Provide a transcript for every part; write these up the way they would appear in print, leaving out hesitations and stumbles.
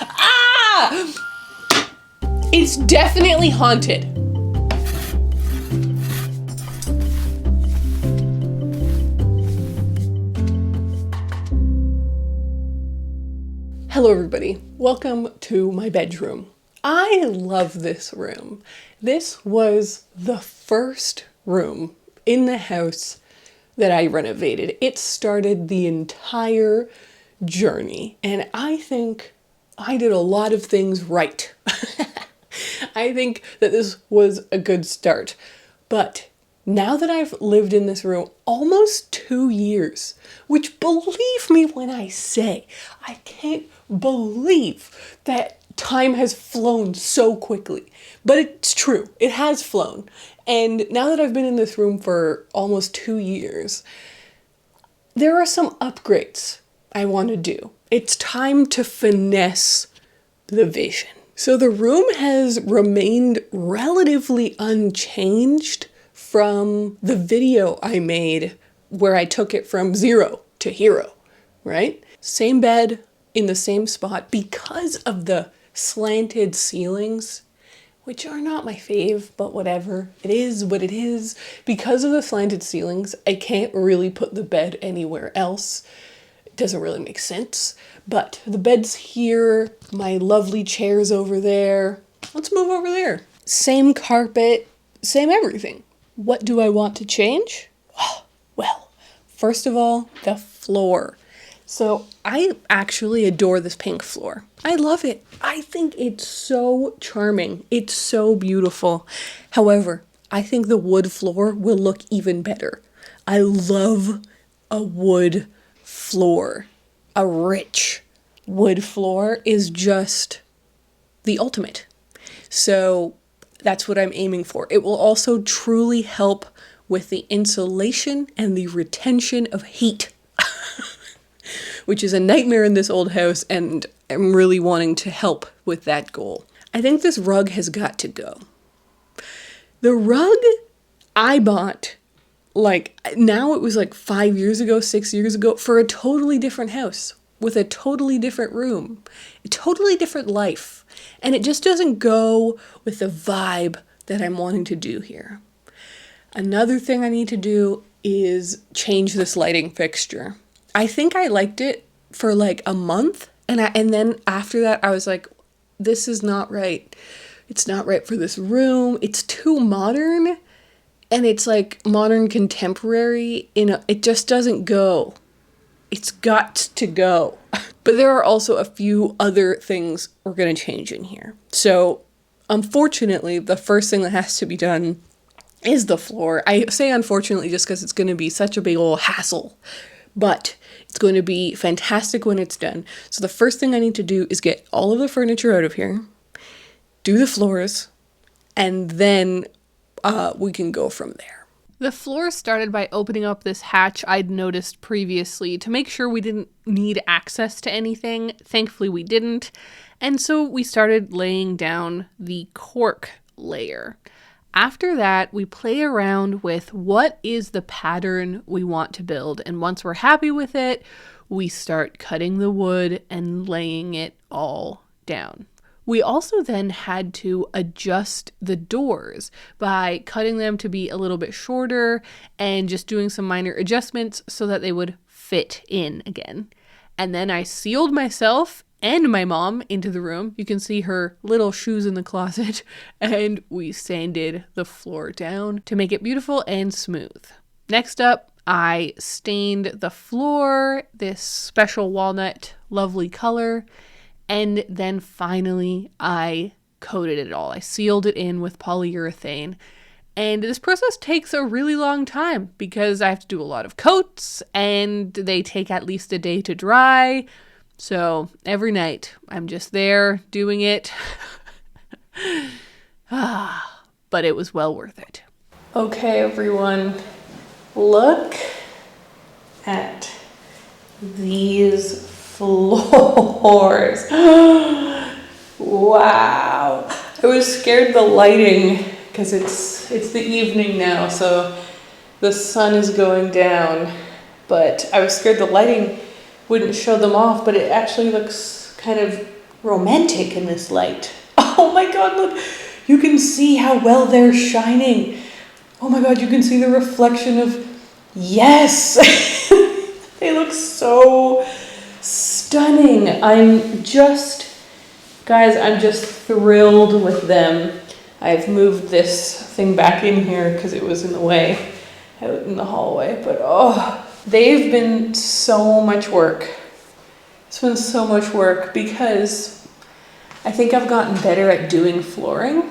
Ah! It's definitely haunted. Hello everybody, welcome to my bedroom. I love this room. This was the first room in the house that I renovated. It started the entire journey, and I think I did a lot of things right. I think that this was a good start. But now that I've lived in this room almost 2 years, which, believe me when I say, I can't believe that time has flown so quickly. But it's true, it has flown. And now that I've been in this room for almost 2 years, there are some upgrades I want to do. It's time to finesse the vision. So the room has remained relatively unchanged from the video I made where I took it from 0 to hero, right? Same bed in the same spot because of the slanted ceilings, which are not my fave, but whatever. It is what it is. Because of the slanted ceilings, I can't really put the bed anywhere else. It doesn't really make sense. But the bed's here, my lovely chair's over there. Let's move over there. Same carpet, same everything. What do I want to change? Well, first of all, the floor. So I actually adore this pink floor. I love it. I think it's so charming. It's so beautiful. However, I think the wood floor will look even better. I love a wood floor. A rich wood floor is just the ultimate. So that's what I'm aiming for. It will also truly help with the insulation and the retention of heat, which is a nightmare in this old house, and I'm really wanting to help with that goal. I think this rug has got to go. The rug I bought, now it was 5 years ago, 6 years ago, for a totally different house, with a totally different room, a totally different life. And it just doesn't go with the vibe that I'm wanting to do here. Another thing I need to do is change this lighting fixture. I think I liked it for a month, and then after that I was like, this is not right. It's not right for this room. It's too modern, and it's modern contemporary. It just doesn't go. It's got to go. But there are also a few other things we're going to change in here. So, unfortunately, the first thing that has to be done is the floor. I say unfortunately just because it's going to be such a big old hassle. But it's going to be fantastic when it's done. So the first thing I need to do is get all of the furniture out of here, do the floors, and then we can go from there. The floor started by opening up this hatch I'd noticed previously to make sure we didn't need access to anything. Thankfully we didn't. And so we started laying down the cork layer. After that, we play around with what is the pattern we want to build. And once we're happy with it, we start cutting the wood and laying it all down. We also then had to adjust the doors by cutting them to be a little bit shorter and just doing some minor adjustments so that they would fit in again. And then I sealed myself and my mom into the room. You can see her little shoes in the closet, and we sanded the floor down to make it beautiful and smooth. Next up, I stained the floor this special walnut lovely color. And then finally, I coated it all. I sealed it in with polyurethane. And this process takes a really long time because I have to do a lot of coats and they take at least a day to dry. So every night I'm just there doing it. But it was well worth it. Okay, everyone, look at these floors. Wow. I was scared the lighting, because it's the evening now, so the sun is going down, but I was scared the lighting wouldn't show them off, but it actually looks kind of romantic in this light. Oh my God, look, you can see how well they're shining. Oh my God, you can see the reflection of, yes, they look so stunning. Guys, I'm just thrilled with them. I've moved this thing back in here because it was in the way out in the hallway, but oh, they've been so much work. It's been so much work because I think I've gotten better at doing flooring,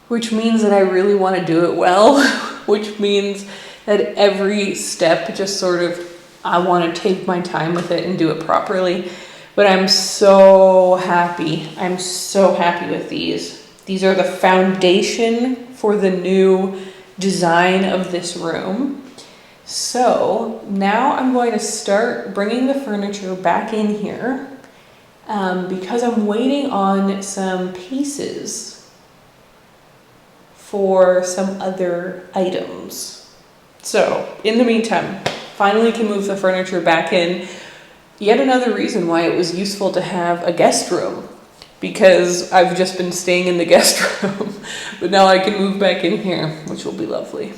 which means that I really want to do it well, which means that every step just sort of, I want to take my time with it and do it properly. But I'm so happy. I'm so happy with these. These are the foundation for the new design of this room. So now I'm going to start bringing the furniture back in here because I'm waiting on some pieces for some other items. So in the meantime, finally can move the furniture back in. Yet another reason why it was useful to have a guest room, because I've just been staying in the guest room, but now I can move back in here, which will be lovely.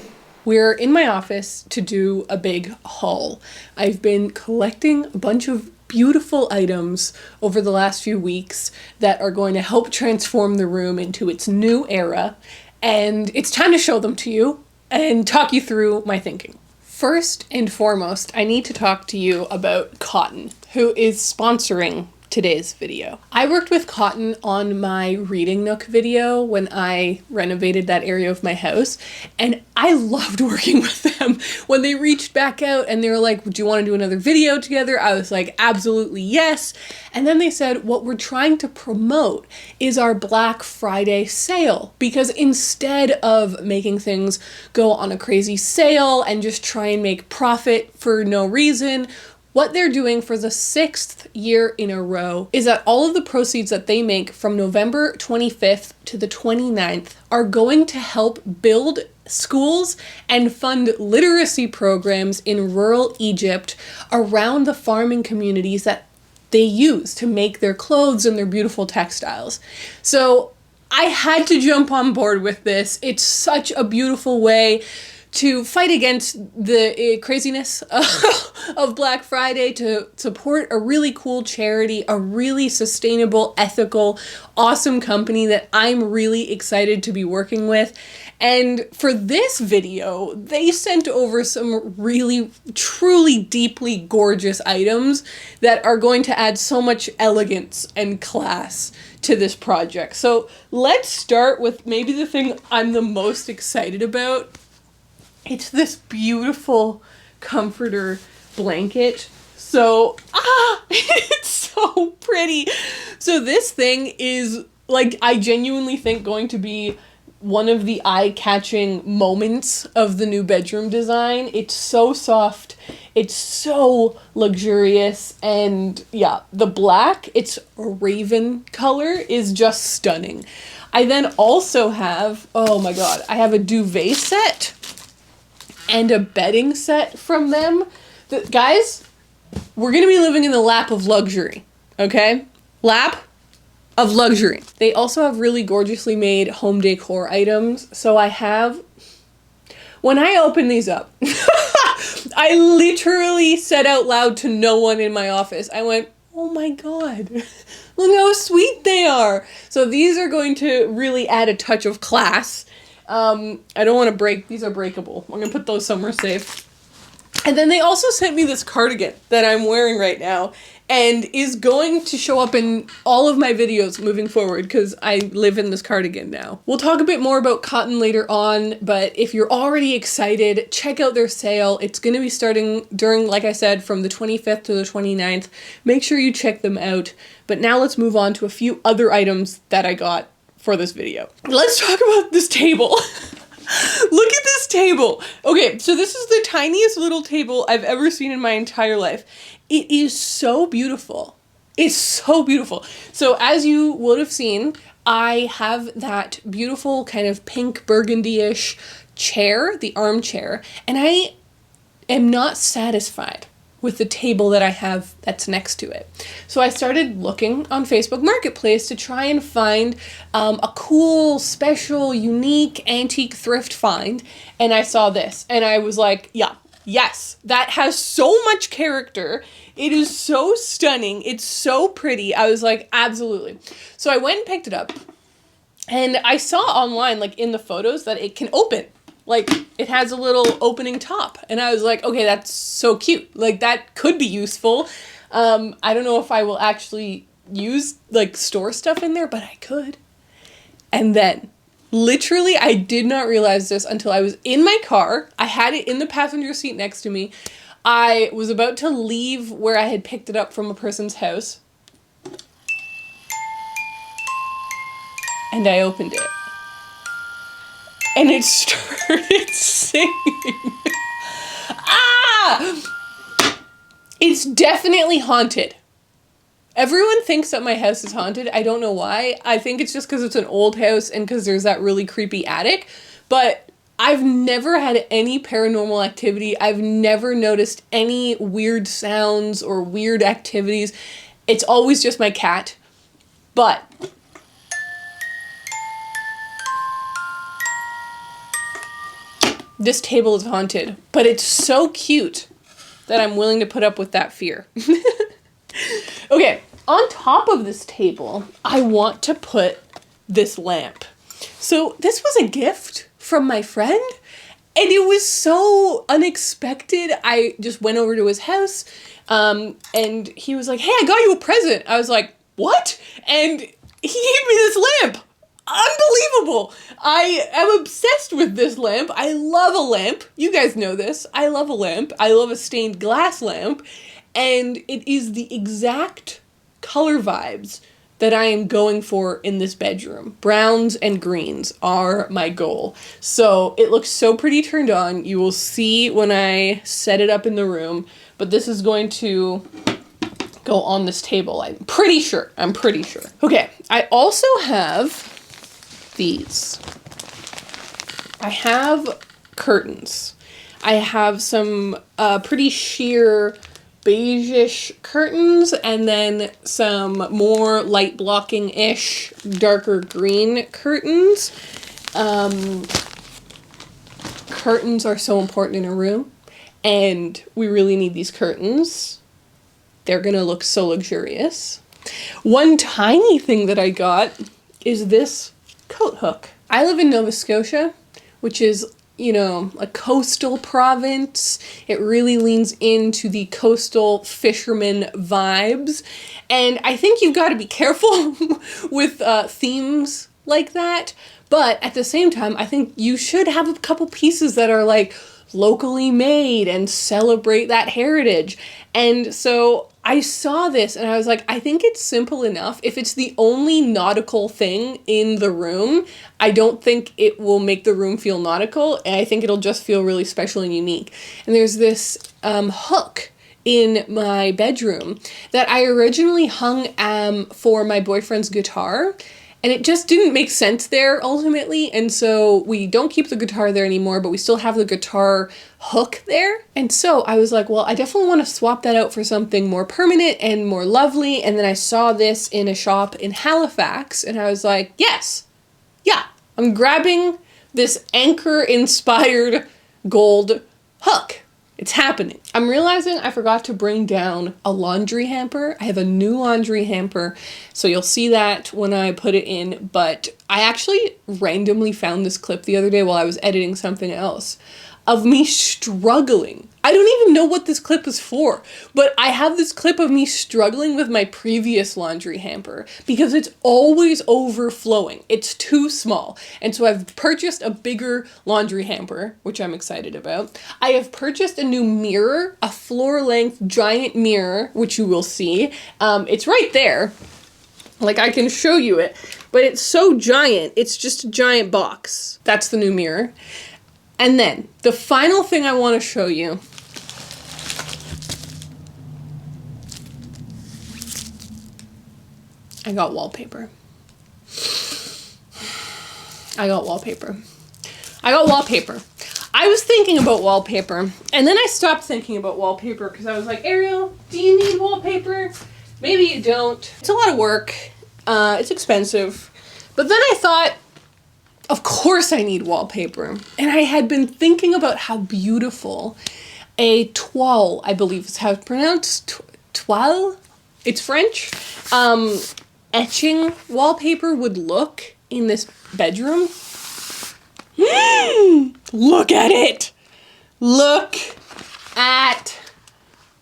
We're in my office to do a big haul. I've been collecting a bunch of beautiful items over the last few weeks that are going to help transform the room into its new era, and it's time to show them to you and talk you through my thinking. First and foremost, I need to talk to you about Cotton, who is sponsoring today's video. I worked with Cotton on my Reading Nook video when I renovated that area of my house, and I loved working with them. When they reached back out and they were like, do you want to do another video together? I was like, absolutely yes. And then they said, what we're trying to promote is our Black Friday sale, because instead of making things go on a crazy sale and just try and make profit for no reason, what they're doing for the 6th year in a row is that all of the proceeds that they make from November 25th to the 29th are going to help build schools and fund literacy programs in rural Egypt around the farming communities that they use to make their clothes and their beautiful textiles. So I had to jump on board with this. It's such a beautiful way to fight against the craziness of Black Friday, to support a really cool charity, a really sustainable, ethical, awesome company that I'm really excited to be working with. And for this video, they sent over some really, truly, deeply gorgeous items that are going to add so much elegance and class to this project. So let's start with maybe the thing I'm the most excited about. It's this beautiful comforter blanket. So, it's so pretty. So this thing is, like, I genuinely think going to be one of the eye-catching moments of the new bedroom design. It's so soft. It's so luxurious. And yeah, the black, it's a raven color, is just stunning. I then also have, oh my God, I have a duvet set and a bedding set from them. Guys, we're gonna be living in the lap of luxury, okay? Lap of luxury. They also have really gorgeously made home decor items. So I have, when I open these up, I literally said out loud to no one in my office, I went, oh my God, look how sweet they are. So these are going to really add a touch of class. I don't want to break, these are breakable. I'm going to put those somewhere safe. And then they also sent me this cardigan that I'm wearing right now and is going to show up in all of my videos moving forward because I live in this cardigan now. We'll talk a bit more about Cotton later on, but if you're already excited, check out their sale. It's going to be starting during, like I said, from the 25th to the 29th. Make sure you check them out. But now let's move on to a few other items that I got for this video. Let's talk about this table. Look at this table. Okay, so this is the tiniest little table I've ever seen in my entire life. It is so beautiful. It's so beautiful. So as you would have seen, I have that beautiful kind of pink burgundy-ish chair, the armchair, and I am not satisfied with the table that I have that's next to it. So I started looking on Facebook Marketplace to try and find a cool, special, unique, antique thrift find. And I saw this and I was like, yeah, yes, that has so much character. It is so stunning. It's so pretty. I was like, absolutely. So I went and picked it up. And I saw online, like in the photos, that it can open. Like, it has a little opening top. And I was like, okay, that's so cute. Like, that could be useful. I don't know if I will actually use, like, store stuff in there, but I could. And then, literally, I did not realize this until I was in my car. I had it in the passenger seat next to me. I was about to leave where I had picked it up from a person's house. And I opened it. And it started singing. Ah! It's definitely haunted. Everyone thinks that my house is haunted. I don't know why. I think it's just because it's an old house and because there's that really creepy attic. But I've never had any paranormal activity. I've never noticed any weird sounds or weird activities. It's always just my cat. But this table is haunted, but it's so cute that I'm willing to put up with that fear. Okay, on top of this table, I want to put this lamp. So this was a gift from my friend, and it was so unexpected. I just went over to his house, and he was like, hey, I got you a present. I was like, what? And he gave me this lamp. Unbelievable. I am obsessed with this lamp. I love a lamp. You guys know this. I love a lamp. I love a stained glass lamp. And it is the exact color vibes that I am going for in this bedroom. Browns and greens are my goal. So it looks so pretty turned on. You will see when I set it up in the room. But this is going to go on this table. I'm pretty sure. Okay. I also have these. I have curtains. I have some pretty sheer beige-ish curtains and then some more light blocking-ish darker green curtains. Curtains are so important in a room and we really need these curtains. They're gonna look so luxurious. One tiny thing that I got is this coat hook. I live in Nova Scotia, which is, you know, a coastal province. It really leans into the coastal fisherman vibes. And I think you've got to be careful with themes like that. But at the same time, I think you should have a couple pieces that are like locally made and celebrate that heritage. And so I saw this and I was like, I think it's simple enough. If it's the only nautical thing in the room, I don't think it will make the room feel nautical. And I think it'll just feel really special and unique. And there's this hook in my bedroom that I originally hung for my boyfriend's guitar. And it just didn't make sense there ultimately. And so we don't keep the guitar there anymore, but we still have the guitar hook there. And so I was like, well, I definitely want to swap that out for something more permanent and more lovely. And then I saw this in a shop in Halifax and I was like, yes, yeah, I'm grabbing this anchor inspired gold hook. It's happening. I'm realizing I forgot to bring down a laundry hamper. I have a new laundry hamper, so you'll see that when I put it in, but I actually randomly found this clip the other day while I was editing something else of me struggling. I don't even know what this clip is for, but I have this clip of me struggling with my previous laundry hamper because it's always overflowing. It's too small. And so I've purchased a bigger laundry hamper, which I'm excited about. I have purchased a new mirror, a floor-length giant mirror, which you will see. It's right there. Like, I can show you it, but it's so giant. It's just a giant box. That's the new mirror. And then, the final thing I want to show you I got wallpaper. I got wallpaper. I was thinking about wallpaper, and then I stopped thinking about wallpaper because I was like, Ariel, do you need wallpaper? Maybe you don't. It's a lot of work. It's expensive. But then I thought, of course I need wallpaper. And I had been thinking about how beautiful a toile, I believe is how it's pronounced, toile? It's French. Etching wallpaper would look in this bedroom. Look at it! Look at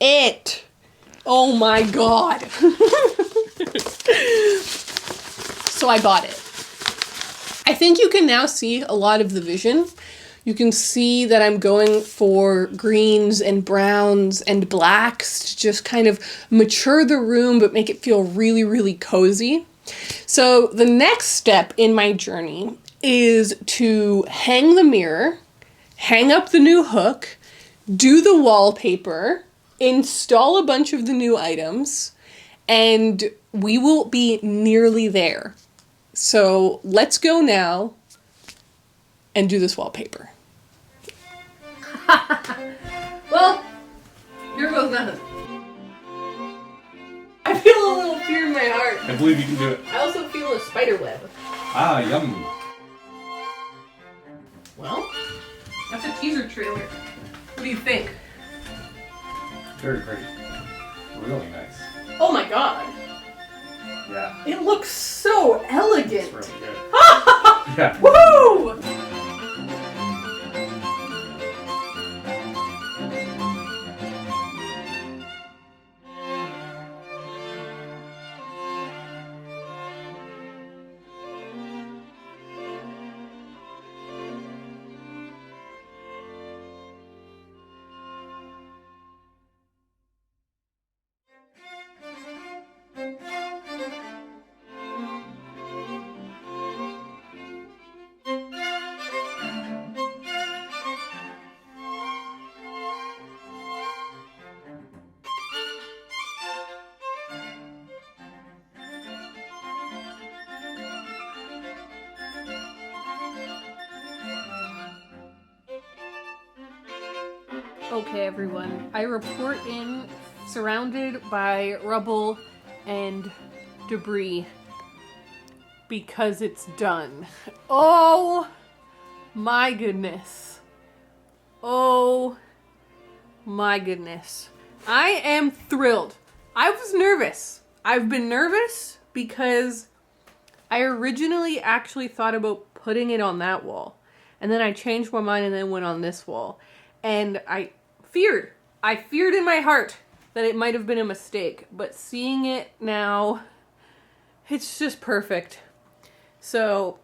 it! Oh my god! So I got it. I think you can now see a lot of the vision. You can see that I'm going for greens and browns and blacks to just kind of mature the room but make it feel really, really cozy. So the next step in my journey is to hang the mirror, hang up the new hook, do the wallpaper, install a bunch of the new items, and we will be nearly there. So let's go now and do this wallpaper. Well, here goes nothing. I feel a little fear in my heart. I believe you can do it. I also feel a spider web. Ah, yum. Well, that's a teaser trailer. What do you think? Very pretty. Really nice. Oh my god. Yeah. It looks so elegant. It's really good. Yeah. Woo! Okay, everyone, I report in surrounded by rubble and debris because it's done. Oh my goodness. Oh my goodness. I am thrilled. I was nervous. I've been nervous because I originally actually thought about putting it on that wall. And then I changed my mind and then went on this wall. And I feared in my heart that it might have been a mistake, but seeing it now, it's just perfect. So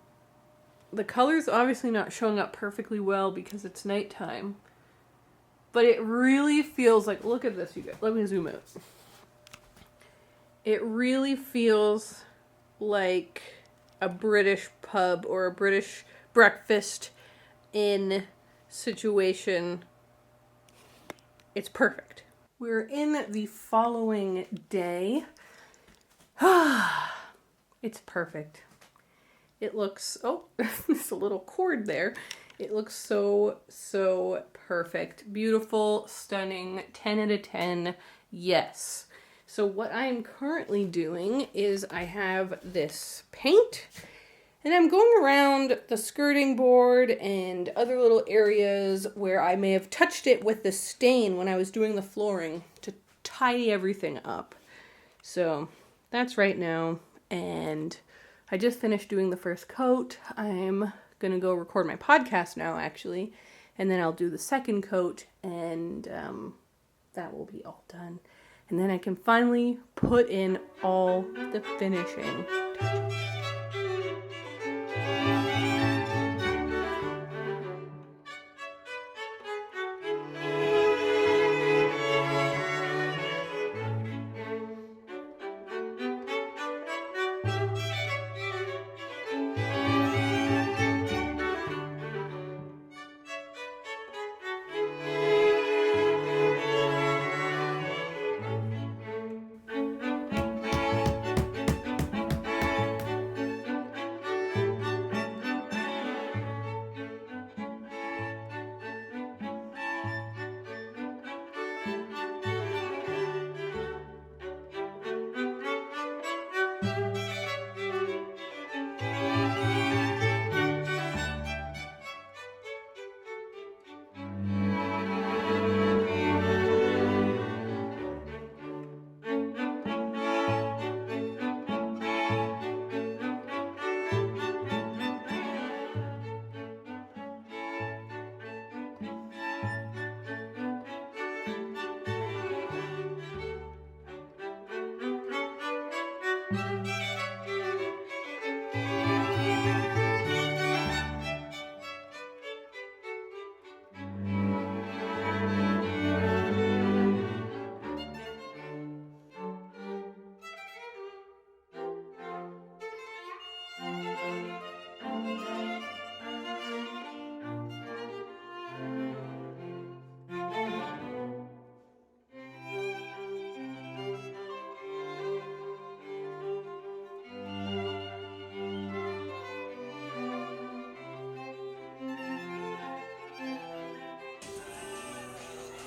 the color's obviously not showing up perfectly well because it's nighttime, but it really feels like, look at this, you guys, let me zoom out. It really feels like a British pub or a British breakfast inn situation. It's perfect. We're in the following day. It's perfect. It looks, oh, there's a little cord there. It looks so, so perfect. Beautiful, stunning, 10 out of 10, yes. So what I'm currently doing is I have this paint and I'm going around the skirting board and other little areas where I may have touched it with the stain when I was doing the flooring to tidy everything up. So that's right now. And I just finished doing the first coat. I'm going to go record my podcast now, actually. And then I'll do the second coat and that will be all done. And then I can finally put in all the finishing touches.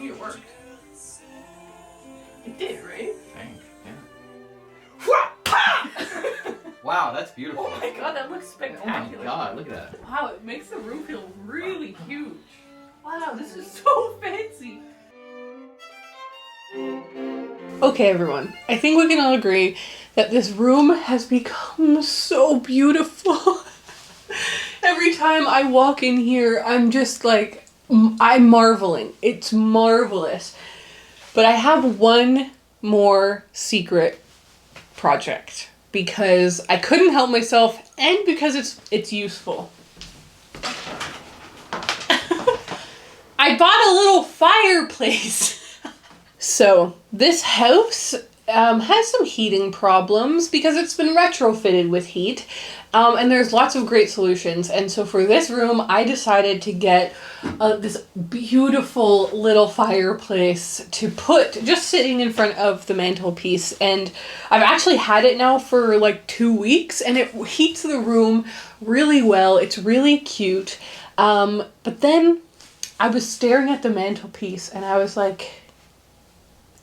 It worked. It did, right? Thanks. Yeah. Wow, that's beautiful. Oh my god, that looks Oh spectacular. my god, look at that. Wow, it makes the room feel really huge. Wow, this is so fancy. Okay, everyone. I think we can all agree that this room has become so beautiful. Every time I walk in here, I'm just like, I'm marveling. It's marvelous. But I have one more secret project because I couldn't help myself and because it's useful. I bought a little fireplace. So this house has some heating problems because it's been retrofitted with heat. And there's lots of great solutions. And so for this room, I decided to get this beautiful little fireplace to put just sitting in front of the mantelpiece. And I've actually had it now for like 2 weeks and it heats the room really well. It's really cute. But then I was staring at the mantelpiece and I was like,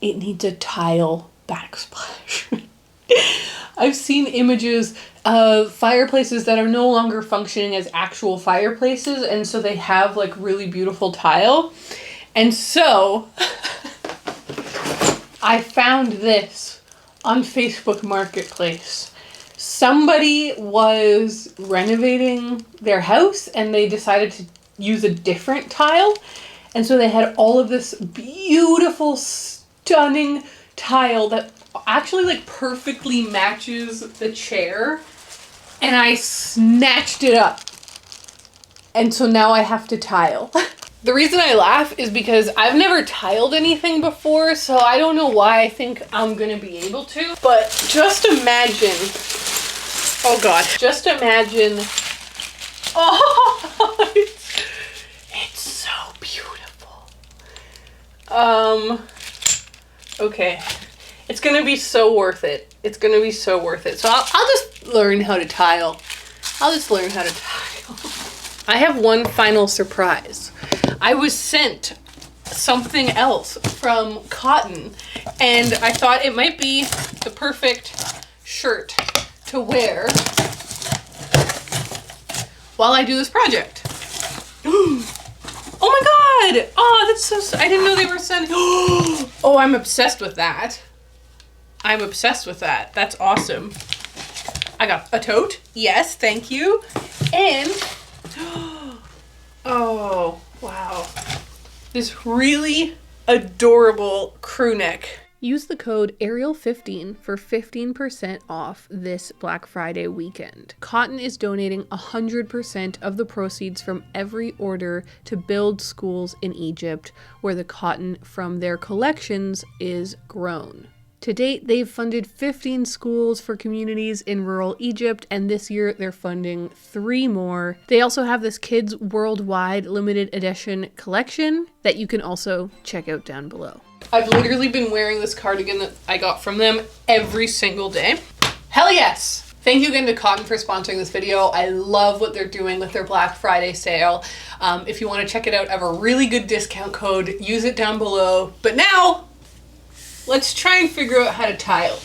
it needs a tile backsplash. I've seen images of fireplaces that are no longer functioning as actual fireplaces, and so they have like really beautiful tile. And so I found this on Facebook Marketplace. Somebody was renovating their house and they decided to use a different tile. And so they had all of this beautiful, stunning tile that actually like perfectly matches the chair. And I snatched it up. And so now I have to tile. The reason I laugh is because I've never tiled anything before, so I don't know why I think I'm gonna be able to. But just imagine, oh god, just imagine, oh, it's so beautiful. Okay, it's gonna be so worth it. It's gonna be so worth it. So I'll just learn how to tile. I'll just learn how to tile. I have one final surprise. I was sent something else from Cotton, and I thought it might be the perfect shirt to wear while I do this project. Oh my god! Oh, that's so... I didn't know they were sending... Oh, I'm obsessed with that. I'm obsessed with that. That's awesome. I got a tote. Yes, thank you. And... Oh, wow. This really adorable crew neck. Use the code Ariel15 for 15% off this Black Friday weekend. Cotton is donating 100% of the proceeds from every order to build schools in Egypt, where the cotton from their collections is grown. To date, they've funded 15 schools for communities in rural Egypt, and this year they're funding 3 more. They also have this Kids Worldwide limited edition collection that you can also check out down below. I've literally been wearing this cardigan that I got from them every single day. Hell yes! Thank you again to Cotton for sponsoring this video. I love what they're doing with their Black Friday sale. If you want to check it out, I have a really good discount code. Use it down below. But now, let's try and figure out how to tile.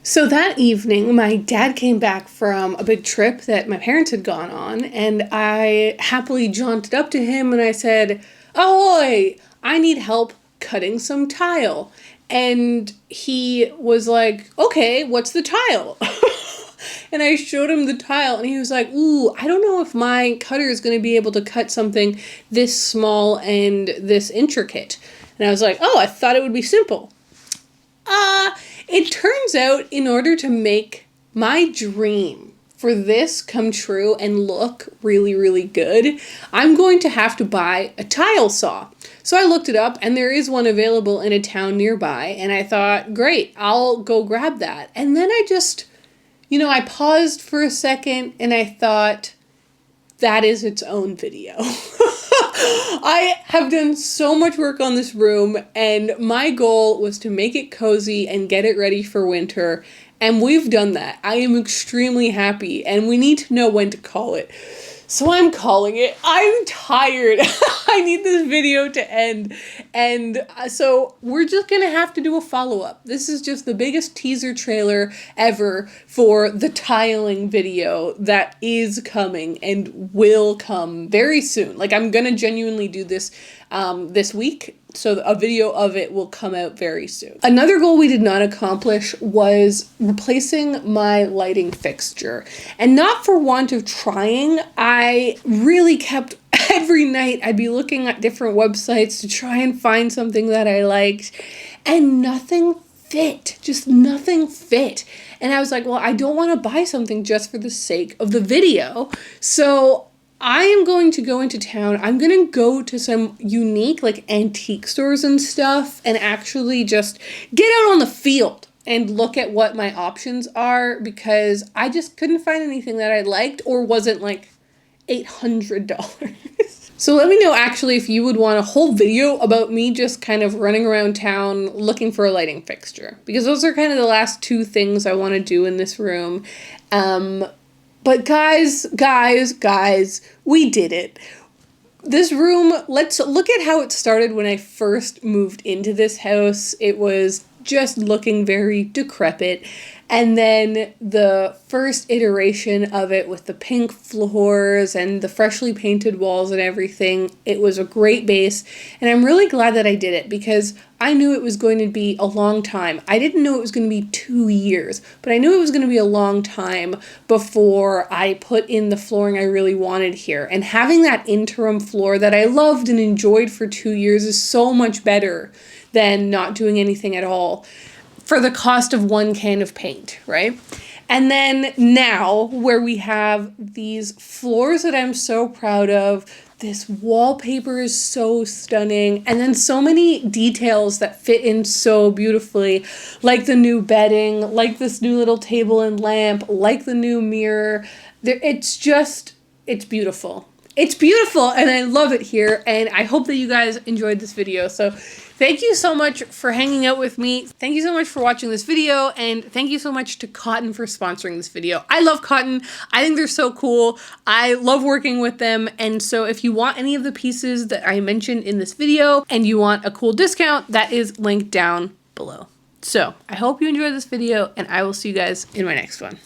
So that evening, my dad came back from a big trip that my parents had gone on, and I happily jaunted up to him and I said, "Ahoy! I need help cutting some tile." And he was like, "Okay, what's the tile?" And I showed him the tile and he was like, "Ooh, I don't know if my cutter is going to be able to cut something this small and this intricate." And I was like, "Oh, I thought it would be simple." It turns out in order to make my dream for this come true and look really, really good, I'm going to have to buy a tile saw. So I looked it up and there is one available in a town nearby, and I thought, great, I'll go grab that. And then I just, I paused for a second and I thought, that is its own video. I have done so much work on this room, and my goal was to make it cozy and get it ready for winter, and we've done that. I am extremely happy, and we need to know when to call it. So I'm calling it. I'm tired. I need this video to end. And so we're just going to have to do a follow-up. This is just the biggest teaser trailer ever for the tiling video that is coming and will come very soon. Like, I'm going to genuinely do this this week. So a video of it will come out very soon. Another goal we did not accomplish was replacing my lighting fixture. And not for want of trying, I really kept, every night I'd be looking at different websites to try and find something that I liked, and nothing fit, just nothing fit. And I was like, well, I don't want to buy something just for the sake of the video. So I am going to go into town. I'm going to go to some unique, like, antique stores and stuff and actually just get out on the field and look at what my options are, because I just couldn't find anything that I liked or wasn't like $800. So let me know actually if you would want a whole video about me just kind of running around town looking for a lighting fixture, because those are kind of the last two things I want to do in this room. But guys, we did it. This room, let's look at how it started when I first moved into this house. It was just looking very decrepit. And then the first iteration of it with the pink floors and the freshly painted walls and everything, it was a great base. And I'm really glad that I did it, because I knew it was going to be a long time. I didn't know it was going to be 2 years, but I knew it was going to be a long time before I put in the flooring I really wanted here. And having that interim floor that I loved and enjoyed for 2 years is so much better than not doing anything at all for the cost of one can of paint, right? And then now, where we have these floors that I'm so proud of, this wallpaper is so stunning, and then so many details that fit in so beautifully, like the new bedding, like this new little table and lamp, like the new mirror. It's beautiful. It's beautiful, and I love it here, and I hope that you guys enjoyed this video. So thank you so much for hanging out with me. Thank you so much for watching this video, and thank you so much to Cotton for sponsoring this video. I love Cotton. I think they're so cool. I love working with them, and so if you want any of the pieces that I mentioned in this video and you want a cool discount, that is linked down below. So I hope you enjoyed this video, and I will see you guys in my next one.